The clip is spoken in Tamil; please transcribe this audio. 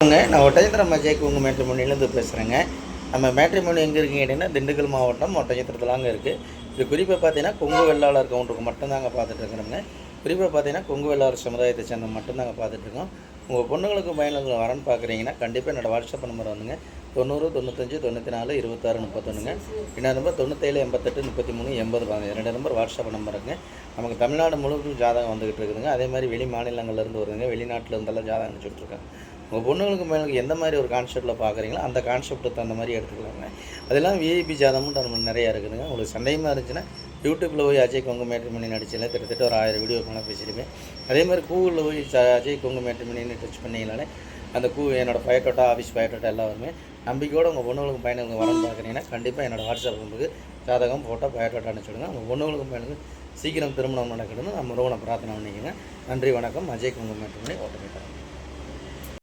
நான் ஒட்டஞ்சத்திரம் அஜய்க்கு உங்கள் மேட்ரிமோனிலேருந்து பேசுகிறேங்க. நம்ம மேட்ரிமோனி எங்கே இருக்குங்க கேட்டிங்கன்னா, திண்டுக்கல் மாவட்டம் ஒட்டஞ்சத்திரத்துலாங்க இருக்குது. இது குறிப்பாக பார்த்தீங்கன்னா கொங்கு வெள்ளாளர் கவுண்டருக்கு மட்டும்தாங்க பார்த்துட்டு இருக்கிறோங்க. குறிப்பாக பார்த்தீங்கன்னா கொங்கு வெள்ளாளர் சமுதாயத்தை சேர்ந்த மட்டும்தாங்க பார்த்துட்ருக்கோம். உங்கள் பொண்ணுங்களுக்கு பையனுக்கு வரன்னு பார்க்குறீங்கன்னா கண்டிப்பாக என்னோடய வாட்ஸ்அப் நம்பர் வந்துங்க 90 95 94 26 31ங்க. இன்னொரு நம்பர் 97 88 33 80 15. 2 number WhatsApp நம்பருங்க. நமக்கு தமிழ்நாடு முழுவதும் ஜாதகம் வந்துக்கிட்டு இருக்குதுங்க. அதே மாதிரி வெளி மாநிலங்கள்லேருந்து வருதுங்க. வெளிநாட்டில் இருந்தெல்லாம் ஜாதகம் அனுப்பிச்சுட்ருக்காங்க. உங்கள் பொண்ணுங்களுக்கு மேலுக்கு எந்த மாதிரி ஒரு கான்செப்ட்டில் பார்க்குறீங்களோ அந்த கான்செப்ட்டுக்கு தகுந்த மாதிரி எடுத்துக்கலாங்க. அதெல்லாம் விஐபி ஜாதகமும் நம்ம நிறையா இருக்குதுங்க. உங்களுக்கு சந்தேகமாக இருந்துச்சுன்னா யூடியூப்பில் போய் அஜய் கொங்கு மேட்ரிமோனி நடிச்சில கிட்டத்தட்ட ஒரு 1000 வீடியோக்கெல்லாம் பேசியிருப்பேன். அதே மாதிரி கூகுளில் போய் அஜய் கொங்கு மேட்ரிமோனின்னு டச் பண்ணிங்கனாலே அந்த என்னோடய பயோட்டோட்டா ஆஃபீஸ் பயோட்டோட்டா எல்லாம் வருமே. நம்பிக்கையோடு உங்கள் பொண்ணுங்களுக்கு பையனுக்கு வரன்னு பார்க்குறீங்கன்னா கண்டிப்பாக என்னோடய வாட்ஸ்அப் நம்பருக்கு ஜாதகம் ஃபோட்டோ பயோட்டோட்டா அனுப்பிச்சுடுங்க. உங்கள் பொண்ணுங்களுக்கு பையனுக்கு சீக்கிரம் திருமணம் நடக்கணும்னு நம்ம ரோனை பிரார்த்தனை பண்ணிக்கோங்க. நன்றி, வணக்கம். அஜய் கொங்கு மேட்ரிமோனி ஓட்டமேட்டர்.